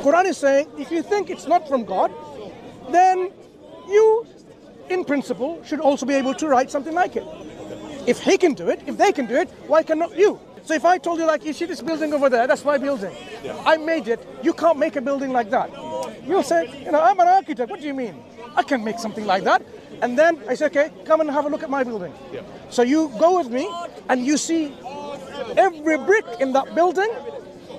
Quran is saying, if you think it's not from God, then you, in principle, should also be able to write something like it. If he can do it, if they can do it, why cannot you? So if I told you, like, you see this building over there, that's my building. Yeah. I made it. You can't make a building like that. You'll say, I'm an architect. What do you mean? I can make something like that. And then I say, okay, come and have a look at my building. Yeah. So you go with me and you see every brick in that building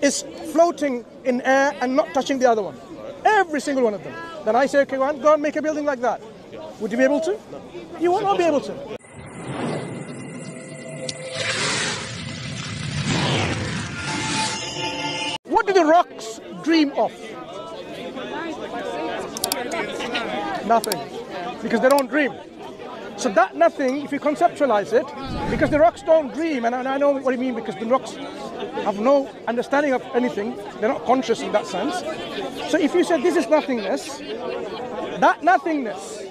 is floating in air and not touching the other one. Every single one of them. Then I say, okay, go and make a building like that. Yeah. Would you be able to? No. You will not be able to. What do the rocks dream of? Nothing. Because they don't dream. So that nothing, if you conceptualize it, because the rocks don't dream, and I know what you mean, because the rocks have no understanding of anything, they're not conscious in that sense. So if you say this is nothingness, that nothingness,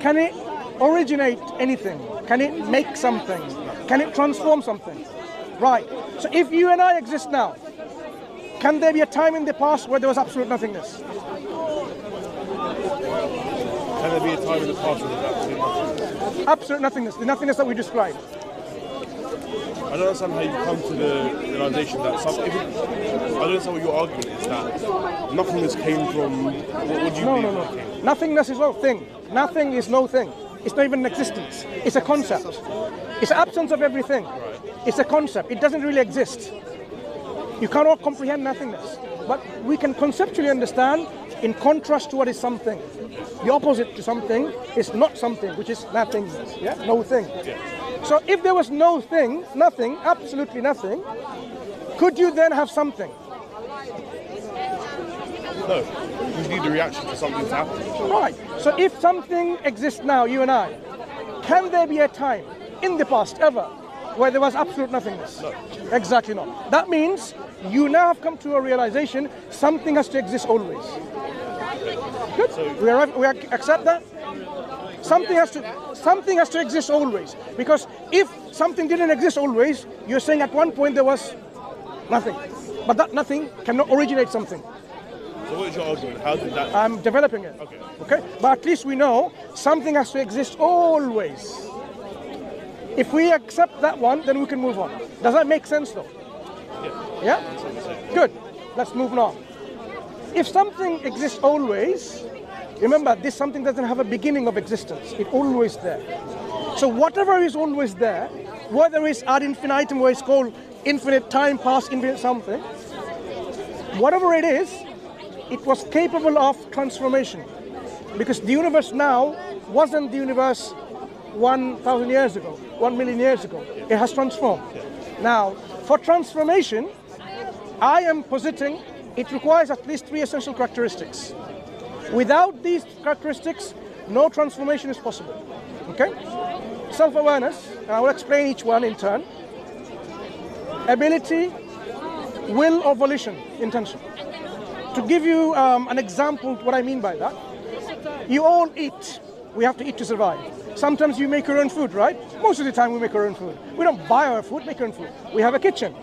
can it originate anything? Can it make something? Can it transform something? Right. So if you and I exist now, can there be a time in the past where there was absolute nothingness? Can there be a time in the past where there's absolute nothingness? Absolute nothingness, the nothingness that we described. I don't understand how you come to the realization that I don't understand what your argument is, that nothingness came from, what do you mean? No. Nothingness is no thing. Nothing is no thing. It's not even an existence. It's a concept. It's the absence of everything. Right. It's a concept. It doesn't really exist. You cannot comprehend nothingness. But we can conceptually understand in contrast to what is something. The opposite to something is not something, which is nothingness. Yeah? No thing. Yeah. So if there was no thing, nothing, absolutely nothing, could you then have something? No. You need a reaction to something to happen. Right. So if something exists now, you and I, can there be a time in the past ever where there was absolute nothingness? No. Exactly not. That means you now have come to a realization something has to exist always. Good. So we accept that? Something has to exist always. Because if something didn't exist always, you're saying at one point there was nothing. But that nothing cannot originate something. So what is your argument? How did that... I'm developing it. Okay. But at least we know something has to exist always. If we accept that one, then we can move on. Does that make sense though? Yeah? Good. Let's move on. If something exists always, remember this something doesn't have a beginning of existence. It's always there. So whatever is always there, whether it's ad infinitum, where it's called infinite time, past, infinite something, whatever it is, it was capable of transformation. Because the universe now wasn't the universe 1,000 years ago, 1 million years ago. It has transformed. Now, for transformation, I am positing it requires at least 3 essential characteristics. Without these characteristics, no transformation is possible. Okay? Self-awareness, and I will explain each one in turn. Ability, will or volition, intention. To give you an example what I mean by that, you all eat. We have to eat to survive. Sometimes you make your own food, right? Most of the time we make our own food. We don't buy our food, make our own food. We have a kitchen.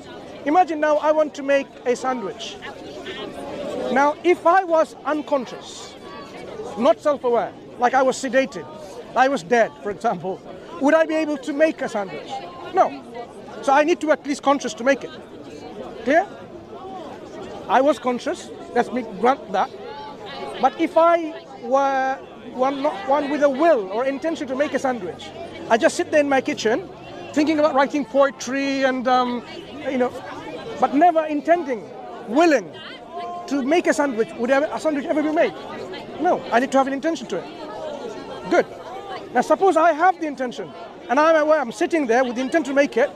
Imagine now I want to make a sandwich. Now, if I was unconscious, not self-aware, like I was sedated, I was dead, for example, would I be able to make a sandwich? No. So I need to at least conscious to make it. Clear? I was conscious, let me grant that. But if I were one with a will or intention to make a sandwich, I just sit there in my kitchen, thinking about writing poetry and, but never intending, willing to make a sandwich. Would a sandwich ever be made? No, I need to have an intention to it. Good. Now suppose I have the intention and I'm aware, I'm sitting there with the intent to make it,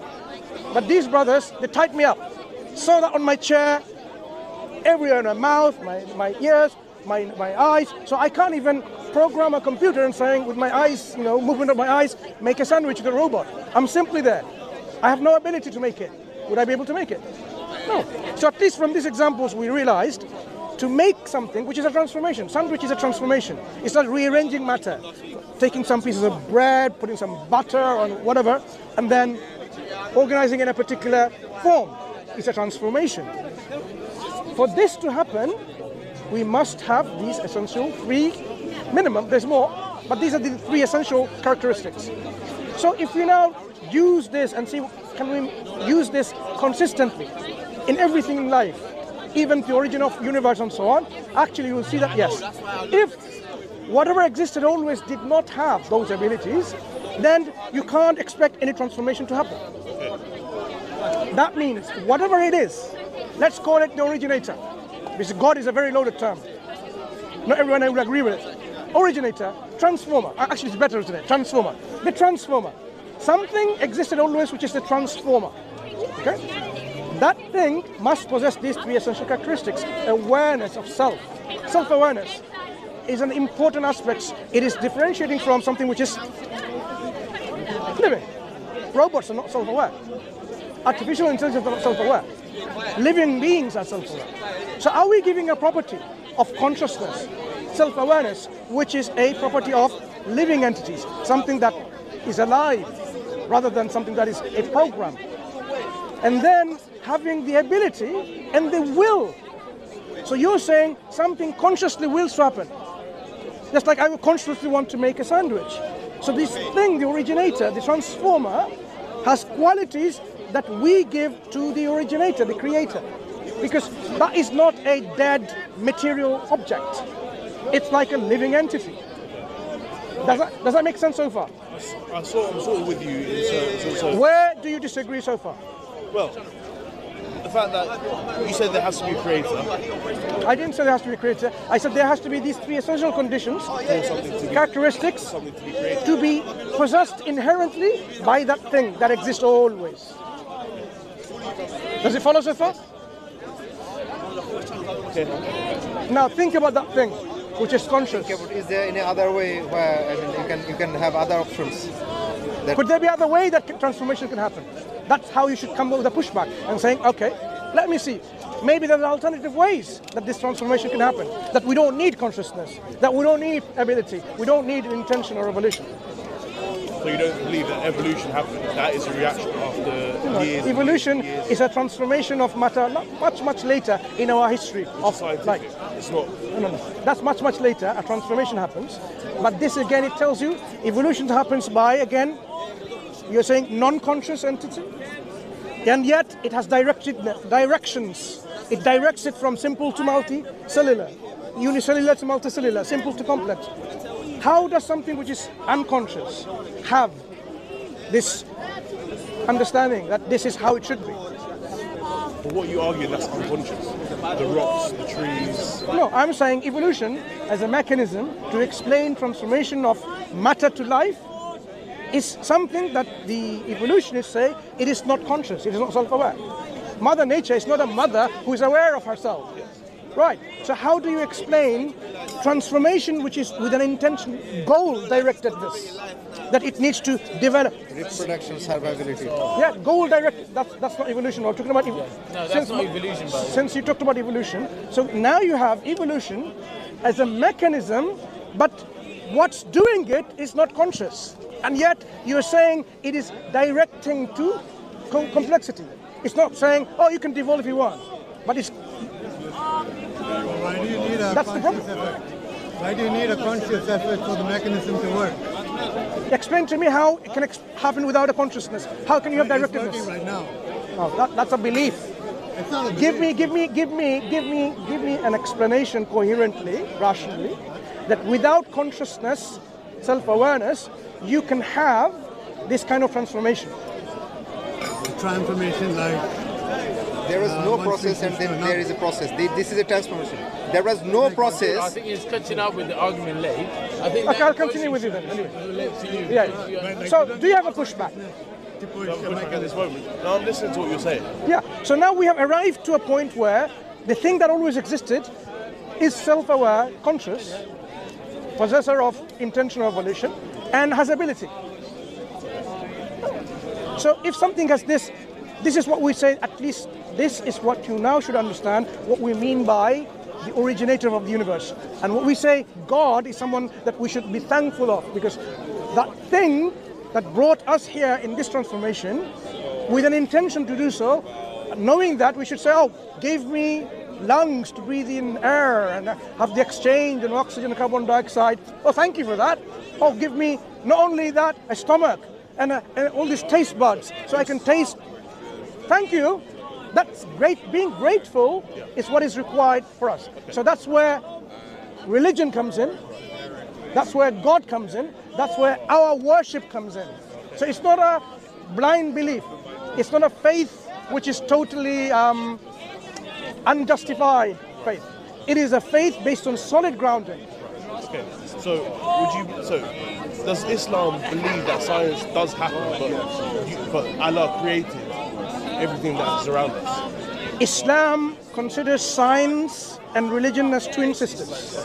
but these brothers, they tied me up. So that on my chair, everywhere in my mouth, my ears, my eyes, so I can't even program a computer and saying with my eyes, movement of my eyes, make a sandwich with a robot. I'm simply there. I have no ability to make it. Would I be able to make it? No. So at least from these examples we realized to make something which is a transformation. Sandwich is a transformation. It's not rearranging matter. Taking some pieces of bread, putting some butter or whatever, and then organizing in a particular form. It's a transformation. For this to happen, we must have these essential three minimum. There's more, but these are the three essential characteristics. So if we now use this and see, can we use this consistently in everything in life, even the origin of universe and so on, actually you will see that yes, if whatever existed always did not have those abilities, then you can't expect any transformation to happen. That means whatever it is, let's call it the originator, because God is a very loaded term. Not everyone will agree with it. Originator, transformer. Actually, it's better, isn't it? Transformer. The transformer. Something existed always, which is the transformer. Okay? That thing must possess these three essential characteristics. Awareness of self. Self-awareness is an important aspect. It is differentiating from something which is living. Robots are not self-aware. Artificial intelligence are not self-aware. Living beings are self-aware. So are we giving a property of consciousness, self-awareness, which is a property of living entities, something that is alive, rather than something that is a program? And then having the ability and the will. So you're saying something consciously wills to happen. Just like I would consciously want to make a sandwich. So this thing, the originator, the transformer, has qualities that we give to the originator, the creator. Because that is not a dead material object. It's like a living entity. Does that make sense so far? I'm sort of with you. Where do you disagree so far? Well, the fact that you said there has to be a creator. I didn't say there has to be a creator. I said there has to be these three essential conditions, characteristics, to be possessed inherently by that thing that exists always. Does it follow so far? Okay. Now think about that thing, which is conscious. Okay, but is there any other way where you can have other options? Could there be other way that transformation can happen? That's how you should come up with a pushback and saying, okay, let me see. Maybe there are alternative ways that this transformation can happen. That we don't need consciousness, that we don't need ability, we don't need intention or evolution. So you don't believe that evolution happened? That is a reaction after years. Evolution years. is a transformation of matter much later in our history of life. It's not. No. That's much later. A transformation happens. But this again, it tells you evolution happens by, again, you're saying non-conscious entity, and yet it has directions. It directs it from simple to multicellular, unicellular to multicellular, simple to complex. How does something which is unconscious have this understanding that this is how it should be? But what you argue, that's unconscious. The rocks, the trees. No, I'm saying evolution as a mechanism to explain transformation of matter to life is something that the evolutionists say it is not conscious, it is not self-aware. Mother Nature is not a mother who is aware of herself. Right, so how do you explain transformation which is with an intention, goal-directed this, that it needs to develop? Reproduction, survivability. Yeah, goal-directed, that's not evolution. We're talking about No, that's not evolution, but since you talked about evolution, so now you have evolution as a mechanism, but what's doing it is not conscious. And yet you're saying it is directing to complexity. It's not saying, oh, you can devolve if you want, but it's... Why do you need a That's the conscious problem. effort? Why do you need a conscious effort for the mechanism to work? Explain to me how it can happen without a consciousness. How can you have directedness? It's working right now. No, that's a belief. It's not a Give belief. me an explanation coherently, rationally, that without consciousness, self-awareness, you can have this kind of transformation. Transformation like There was no one process thing and then to there is a process. This is a transformation. There was no I process. think it's catching up with the argument late. I think Okay, that I'll continue with you then. Anyway. relate to you. Yeah. So, do you have a pushback? to push I'm the pushing at this mechanism. moment. Now I'm listening to what you're saying. Yeah. So now we have arrived to a point where the thing that always existed is self-aware, conscious, possessor of intentional volition, and has ability. So if something has this is what we say, at least this is what you now should understand, what we mean by the originator of the universe. And what we say, God is someone that we should be thankful of, because that thing that brought us here in this transformation, with an intention to do so, knowing that we should say, oh, gave me lungs to breathe in air and have the exchange and oxygen and carbon dioxide. Oh, thank you for that. Oh, give me not only that, a stomach and all these taste buds so I can taste. Thank you. That's great. Being grateful is what is required for us. So that's where religion comes in. That's where God comes in. That's where our worship comes in. So it's not a blind belief. It's not a faith which is totally unjustified faith. It is a faith based on solid grounding. Okay. So does Islam believe that science does happen, but Allah created everything that is around us? Islam considers science and religion as twin sisters.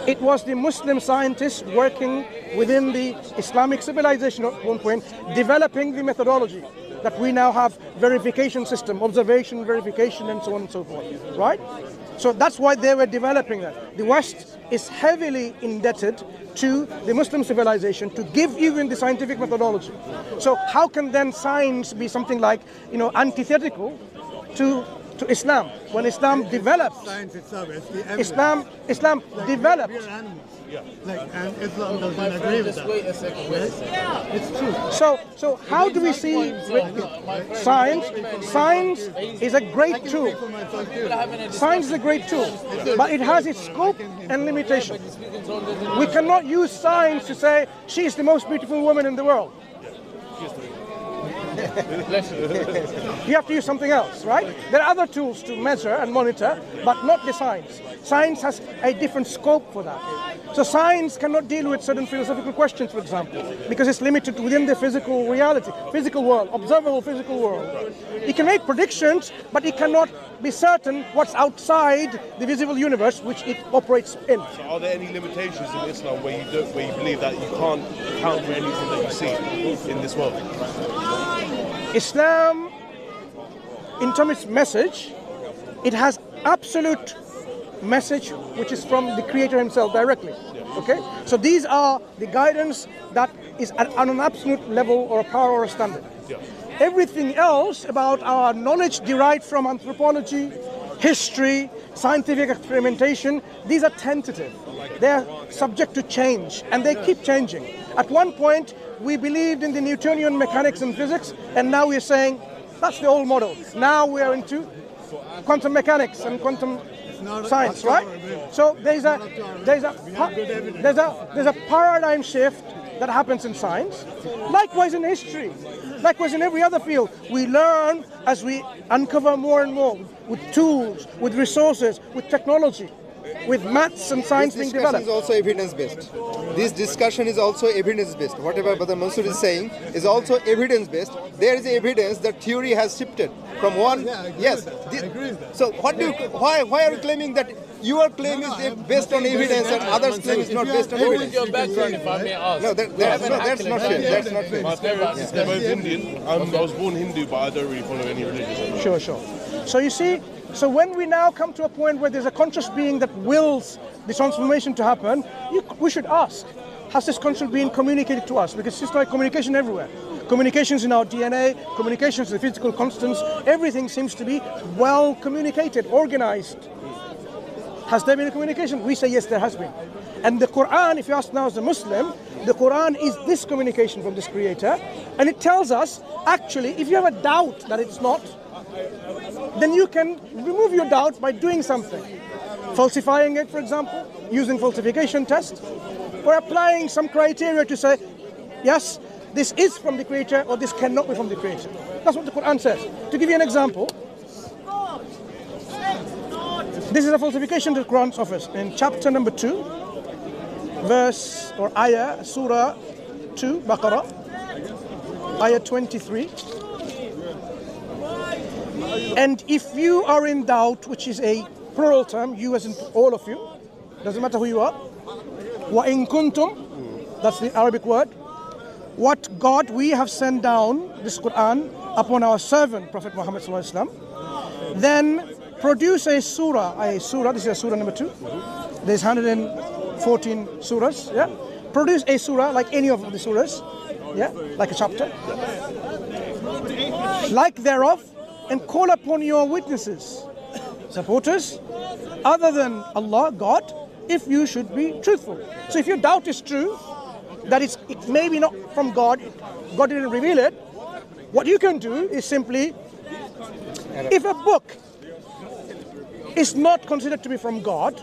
It was the Muslim scientists working within the Islamic civilization at one point, developing the methodology that we now have verification system, observation, verification, and so on and so forth, right? So that's why they were developing that. The West is heavily indebted to the Muslim civilization to give even the scientific methodology. So how can then science be something like, antithetical to Islam? When Islam developed, Science itself is the evidence. Islam developed. We're animals. And Islam doesn't agree with that. Wait a second. It's true. So how do we see science? Science is a great tool. Science is a great tool, but it has its scope and limitation. We cannot use science to say she is the most beautiful woman in the world. You have to use something else, right? There are other tools to measure and monitor, but not the science. Science has a different scope for that. So science cannot deal with certain philosophical questions, for example, because it's limited within the physical reality, physical world, observable physical world. It can make predictions, but it cannot be certain what's outside the visible universe which it operates in. So are there any limitations in Islam where you believe that you can't account for anything that you see in this world? Islam, in terms of its message, it has absolute message which is from the Creator himself directly. Okay? So these are the guidance that is on an absolute level or a power or a standard. Everything else about our knowledge derived from anthropology, history, scientific experimentation, these are tentative. They are subject to change and they keep changing. At one point, we believed in the Newtonian mechanics and physics, and now we're saying that's the old model. Now we are into quantum mechanics and quantum science, right? So there's a paradigm shift that happens in science. Likewise in history, likewise in every other field. We learn as we uncover more and more with tools, with resources, with technology, with maths and science being developed. This discussion is also evidence-based. This discussion is also evidence-based. Whatever Brother Mansur is saying is also evidence-based. There is evidence that theory has shifted from one. Yes. I agree with that. So what do you? Why are you claiming that your claim is based on evidence and others' claim is not based on What was evidence? your background, if I may ask? No, that's not fair. That's not fair. My parents, they're both Indian. I was born Hindu, but I don't really follow any religion. Sure. So you see, so when we now come to a point where there's a conscious being that wills the transformation to happen, we should ask, has this conscious being communicated to us? Because it's just like communication everywhere. Communications in our DNA, communications in the physical constants, everything seems to be well communicated, organized. Has there been a communication? We say yes, there has been. And the Quran, if you ask now as a Muslim, the Quran is this communication from this Creator, and it tells us, actually, if you have a doubt that it's not, then you can remove your doubt by doing something. Falsifying it, for example, using falsification test, or applying some criteria to say, yes, this is from the Creator or this cannot be from the Creator. That's what the Quran says. To give you an example, this is a falsification that the Quran offers. In chapter number 2, verse or ayah, surah 2, Baqarah, ayah 23. And if you are in doubt, which is a plural term, you as in all of you, doesn't matter who you are, wa in kuntum, that's the Arabic word, what God we have sent down, this Quran, upon our servant, Prophet Muhammad sallallahu alaihi wasallam, then produce a surah, this is surah number 2, there's 114 surahs, yeah? Produce a surah like any of the surahs, yeah? Like a chapter, like thereof, and call upon your witnesses. supporters other than Allah, God, if you should be truthful. So if your doubt is true, that it may be not from God, God didn't reveal it, what you can do is simply, if a book is not considered to be from God,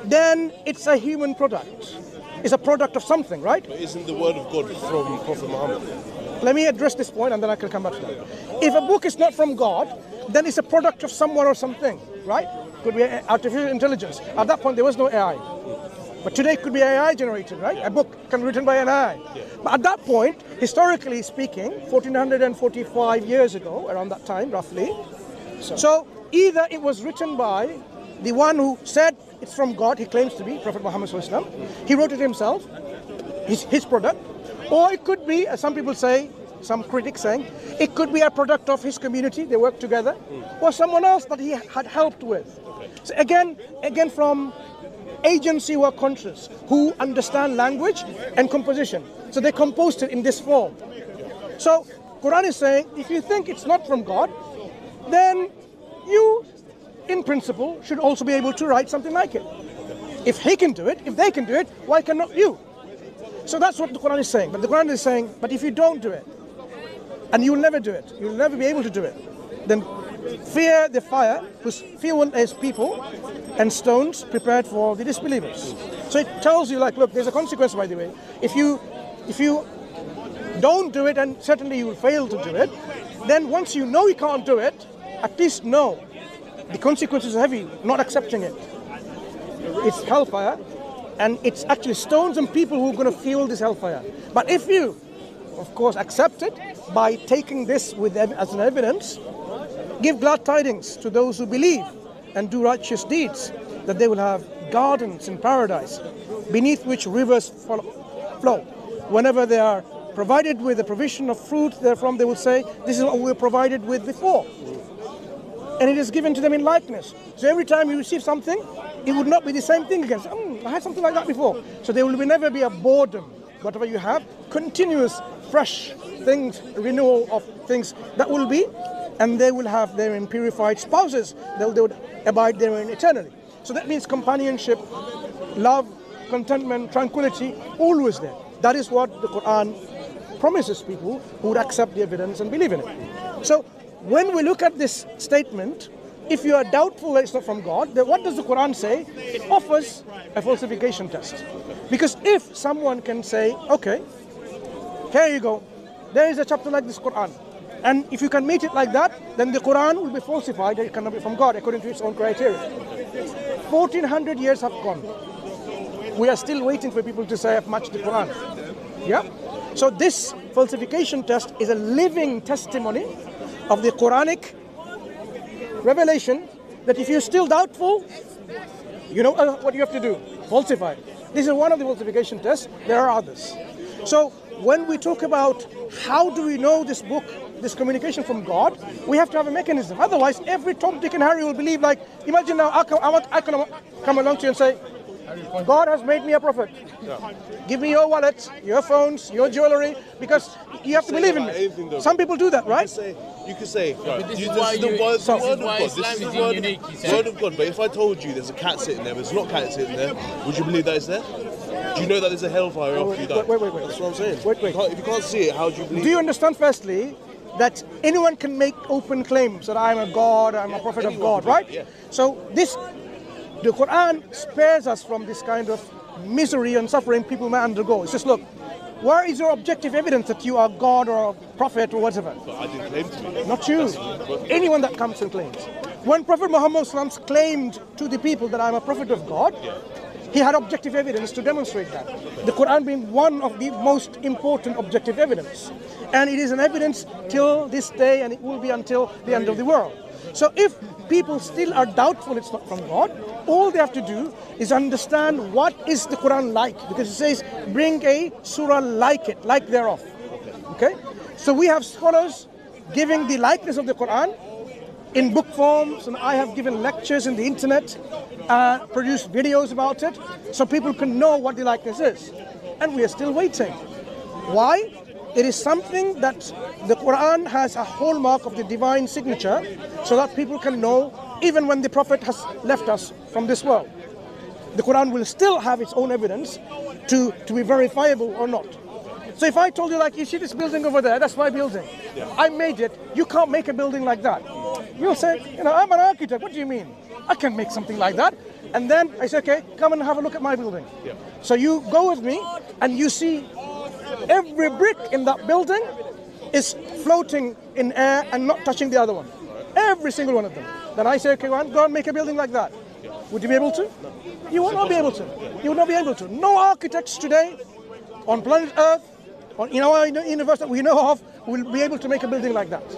then it's a human product. It's a product of something, right? But isn't the word of God from Prophet Muhammad? Let me address this point and then I can come back to that. If a book is not from God, then it's a product of someone or something, right? Could be artificial intelligence. At that point, there was no AI. But today it could be AI generated, right? A book can be written by an AI. But at that point, historically speaking, 1445 years ago, around that time, roughly, so either it was written by the one who said it's from God, he claims to be, Prophet Muhammad SAW, he wrote it himself, his product, or it could be, as some people say, some critics saying, it could be a product of his community, they worked together, or someone else that he had helped with. So again from agency who are conscious, who understand language and composition. So they composed it in this form. So Quran is saying, if you think it's not from God, then you, in principle, should also be able to write something like it. If he can do it, if they can do it, why cannot you? So that's what the Quran is saying. But the Quran is saying, but if you don't do it, and you'll never do it, you'll never be able to do it, then fear the fire, whose fuel is people, and stones prepared for the disbelievers. So it tells you, like, look, there's a consequence, by the way. If you don't do it, and certainly you will fail to do it, then once you know you can't do it, at least know the consequences are heavy, not accepting it. It's hellfire, and it's actually stones and people who are going to fuel this hellfire. But if you, of course, accept it by taking this as an evidence, give glad tidings to those who believe and do righteous deeds, that they will have gardens in paradise, beneath which rivers flow. Whenever they are provided with the provision of fruit therefrom, they will say, this is what we were provided with before. And it is given to them in likeness. So every time you receive something, it would not be the same thing again. I had something like that before. So there will never be a boredom. Whatever you have, continuous, fresh things, renewal of things that will be, and they will have therein purified spouses. They would abide therein eternally. So that means companionship, love, contentment, tranquility, always there. That is what the Quran promises people who would accept the evidence and believe in it. So when we look at this statement, if you are doubtful that it's not from God, then what does the Quran say? It offers a falsification test. Because if someone can say, okay, here you go, there is a chapter like this Quran, and if you can meet it like that, then the Quran will be falsified, it cannot be from God according to its own criteria. 1400 years have gone. We are still waiting for people to say I've matched the Quran. Yeah? So this falsification test is a living testimony of the Quranic revelation, that if you're still doubtful, you know what you have to do, falsify. This is one of the falsification tests, there are others. So when we talk about how do we know this book, this communication from God, we have to have a mechanism. Otherwise, every Tom, Dick and Harry will believe, like, imagine now I can come along to you and say, God has made me a prophet. Give me your wallet, your phones, your jewelry, because you have to believe in me. Some people do that, right? You could say, right, this this is why is the word of God. This Islam is is the unique, you say. word of God. But if I told you there's a cat sitting there, but it's not cat sitting there, would you believe that it's there? Do you know that there's a hellfire after you die? Wait. That's what I'm saying. Wait. If you can't see it, how do you believe? Do you understand, firstly, that anyone can make open claims that I'm a God, I'm a prophet of God, right? Yeah. So the Quran spares us from this kind of misery and suffering people may undergo. It says, look, where is your objective evidence that you are God or a prophet or whatever? But I didn't claim to be. Not you. Anyone that comes and claims. When Prophet Muhammad claimed to the people that I'm a prophet of God, he had objective evidence to demonstrate that. The Quran being one of the most important objective evidence. And it is an evidence till this day, and it will be until the end of the world. So if people still are doubtful it's not from God, all they have to do is understand what is the Quran like. Because it says, bring a surah like it, like thereof. Okay? So we have scholars giving the likeness of the Quran in book forms, and I have given lectures in the internet, produced videos about it, so people can know what the likeness is. And we are still waiting. Why? It is something that the Quran has a hallmark of the divine signature, so that people can know even when the Prophet has left us from this world. The Quran will still have its own evidence to be verifiable or not. So if I told you, like, you see this building over there, that's my building. Yeah. I made it. You can't make a building like that. You'll say, you know, I'm an architect. What do you mean? I can make something like that. And then I say, okay, come and have a look at my building. Yeah. So you go with me and you see every brick in that building is floating in air and not touching the other one. Every single one of them. Then I say, okay, go and make a building like that. Would you be able to? No. You will not be able to. You will not be able to. No architects today on planet Earth, or in our universe that we know of, will be able to make a building like that.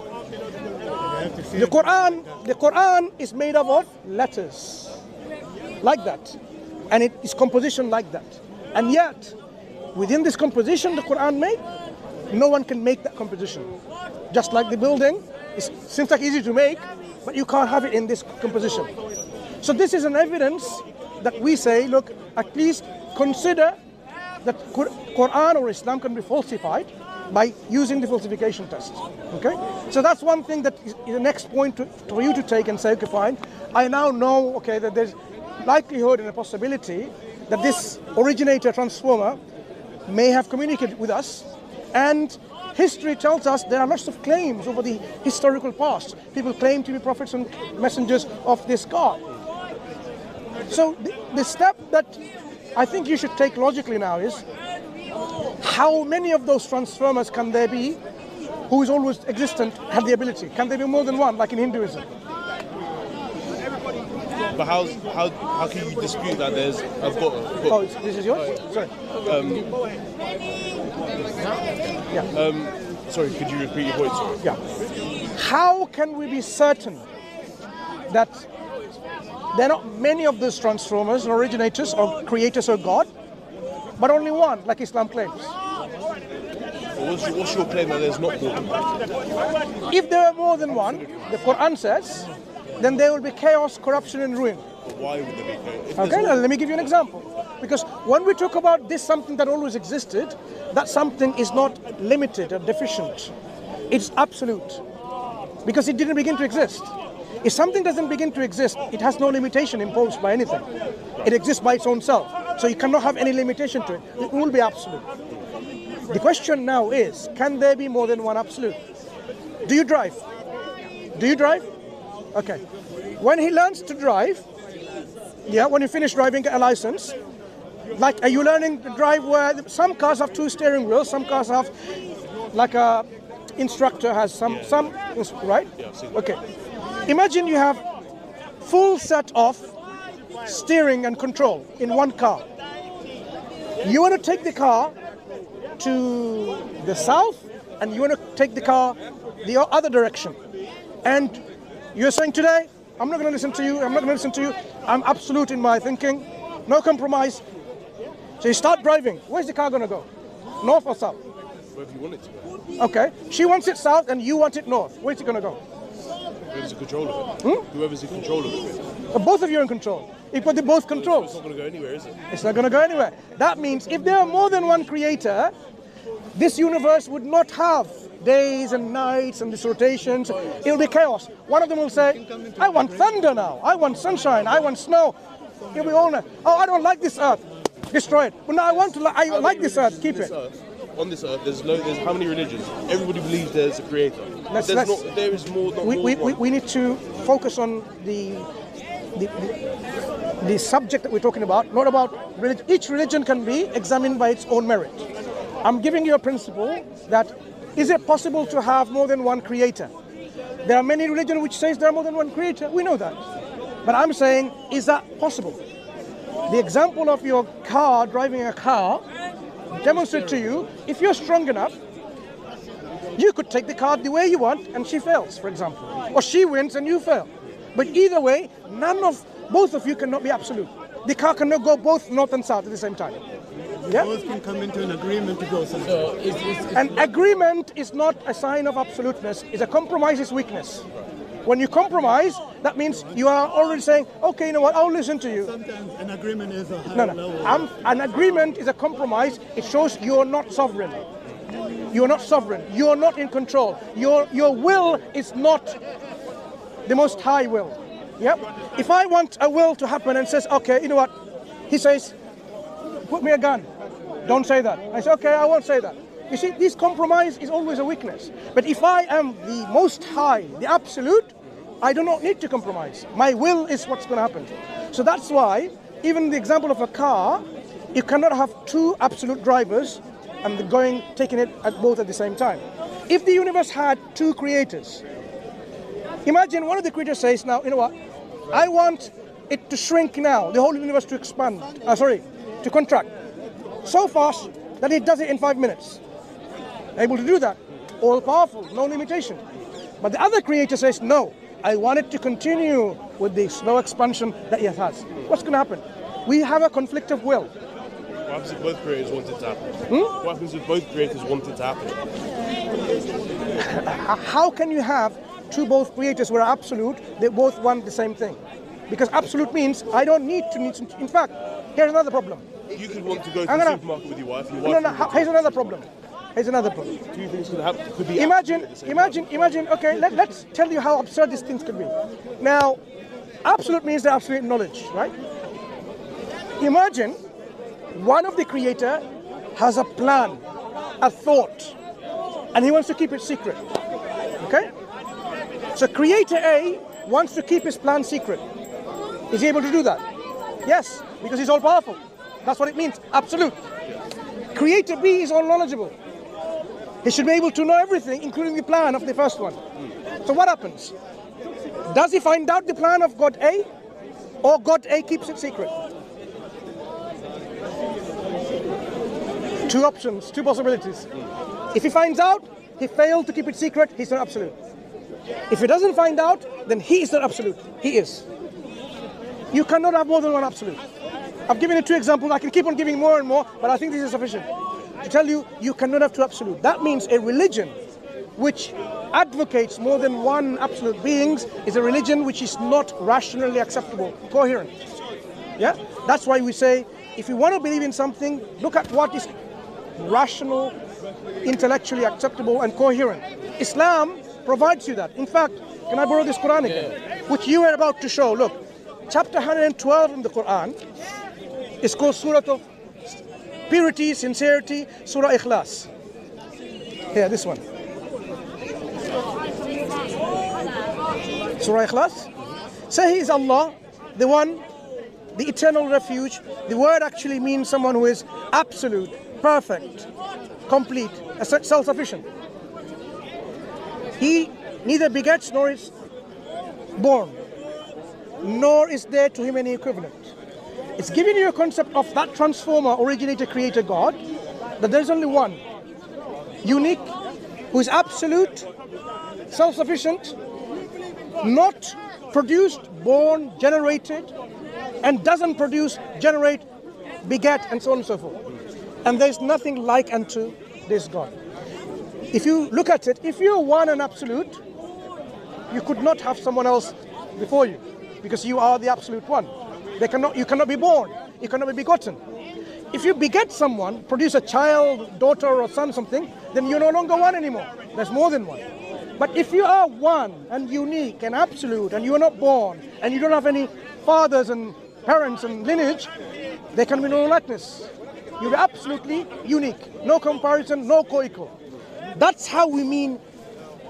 The Quran is made up of letters like that, and it is composition like that. And yet, within this composition the Quran made, no one can make that composition. Just like the building, it seems like easy to make, but you can't have it in this composition. So this is an evidence that we say, look, at least consider that Quran or Islam can be falsified by using the falsification test. Okay? So that's one thing that is the next point for you to take and say, okay, fine, I now know, okay, that there's likelihood and a possibility that this originator transformer may have communicated with us, and history tells us there are lots of claims over the historical past. People claim to be prophets and messengers of this God. So the step that I think you should take logically now is, how many of those transformers can there be who is always existent, have the ability? Can there be more than one, like in Hinduism? But how can you dispute that there's... Oh, this is yours? Sorry. Sorry, could you repeat your point? Sorry. Yeah. How can we be certain that there are not many of these transformers or originators or creators of God, but only one, like Islam claims? What's your claim that there's not more than one? If there are more than one, the Quran says, then there will be chaos, corruption and ruin. Why would there be chaos? Okay, now let me give you an example. Because when we talk about this something that always existed, that something is not limited or deficient. It's absolute. Because it didn't begin to exist. If something doesn't begin to exist, it has no limitation imposed by anything. It exists by its own self. So you cannot have any limitation to it. It will be absolute. The question now is, can there be more than one absolute? Do you drive? Do you drive? Okay. When he learns to drive, when you finish driving, get a license, like, are you learning to drive where some cars have 2 steering wheels, some cars have, like a instructor has some, right? Okay. Imagine you have full set of steering and control in one car. You want to take the car to the south, and you want to take the car the other direction. And you're saying today, I'm not going to listen to you, I'm not going to listen to you, I'm absolute in my thinking, no compromise. So you start driving. Where's the car going to go? North or south? Wherever you want it to go. Okay. She wants it south and you want it north. Where's it going to go? Whoever's in control of it. Whoever's in control of it. Both of you are in control. If they both control. It's not going to go anywhere, is it? It's not going to go anywhere. That means if there are more than one creator, this universe would not have days and nights and these rotations. It will be chaos. One of them will say, I want thunder now. I want sunshine. I want snow. It'll be all night. Oh, I don't like this earth. Destroy it. But no, I like this earth. Keep it. On this earth, there's how many religions? Everybody believes there's a creator. There is more. We need to focus on the subject that we're talking about, not about religion. Each religion can be examined by its own merit. I'm giving you a principle that, is it possible to have more than one creator? There are many religions which says there are more than one creator. We know that. But I'm saying, is that possible? The example of your car, driving a car, demonstrate to you, if you're strong enough, you could take the car the way you want and she fails, for example. Or she wins and you fail. But either way, both of you cannot be absolute. The car cannot go both north and south at the same time. Yeah? Both can come into an agreement to go somewhere. An agreement is not a sign of absoluteness. It's a compromise is weakness. When you compromise, that means you are already saying, okay, you know what, I'll listen to you. Sometimes an agreement is a higher level. An agreement is a compromise. It shows you're not sovereign. You're not sovereign. You're not in control. Your will is not the most high will. Yep. If I want a will to happen and says, okay, you know what? He says, put me a gun. Don't say that. I say, okay, I won't say that. You see, this compromise is always a weakness. But if I am the most high, the absolute, I do not need to compromise. My will is what's going to happen. So that's why, even the example of a car, you cannot have two absolute drivers and taking it both at the same time. If the universe had two creators, imagine one of the creators says, now, you know what? I want it to shrink now, the whole universe to expand, to contract so fast that it does it in 5 minutes. Able to do that, all powerful, no limitation. But the other creator says, no, I want it to continue with the slow expansion that it has. What's going to happen? We have a conflict of will. What happens if both creators want it to happen? What happens if both creators want it to happen? How can you have both creators who are absolute, they both want the same thing? Because absolute means I don't need to. In fact, here's another problem. You could want to go to the supermarket with your wife. Here's another problem. Here's another problem. Do you think this could happen? Could be Imagine. Okay, let's tell you how absurd these things could be. Now, absolute means the absolute knowledge, right? Imagine one of the creator has a plan, a thought, and he wants to keep it secret. Okay? So creator A wants to keep his plan secret. Is he able to do that? Yes, because he's all powerful. That's what it means, absolute. Creator B is all knowledgeable. He should be able to know everything, including the plan of the first one. So what happens? Does he find out the plan of God A, or God A keeps it secret? Two options, two possibilities. If he finds out, he failed to keep it secret, he's not absolute. If he doesn't find out, then he is not absolute. He is. You cannot have more than one absolute. I've given you two examples. I can keep on giving more and more, but I think this is sufficient to tell you you cannot have two absolute. That means a religion which advocates more than one absolute beings is a religion which is not rationally acceptable, coherent. Yeah? That's why we say, if you want to believe in something, look at what is rational, intellectually acceptable and coherent. Islam provides you that. In fact, can I borrow this Quran again? Which you were about to show. Look, chapter 112 in the Quran is called Surah of Purity, Sincerity, Surah Ikhlas. Here, this one. Surah Ikhlas. Say He is Allah, the one, the eternal refuge. The word actually means someone who is absolute, perfect, complete, self-sufficient. He neither begets nor is born, nor is there to him any equivalent. It's giving you a concept of that transformer, originator, creator God, that there's only one, unique, who is absolute, self-sufficient, not produced, born, generated, and doesn't produce, generate, beget, and so on and so forth. And there's nothing like unto this God. If you look at it, if you're one and absolute, you could not have someone else before you, because you are the absolute one. You cannot be born, you cannot be begotten. If you beget someone, produce a child, daughter or son, something, then you're no longer one anymore. There's more than one. But if you are one and unique and absolute, and you are not born, and you don't have any fathers and parents and lineage, there can be no likeness. You're absolutely unique, no comparison, no co-equal. That's how we mean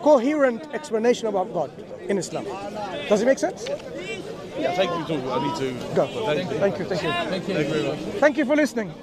coherent explanation about God in Islam. Does it make sense? Yeah, thank you. I need to go. Thank you. Thank you. Thank you very much. Thank you for listening.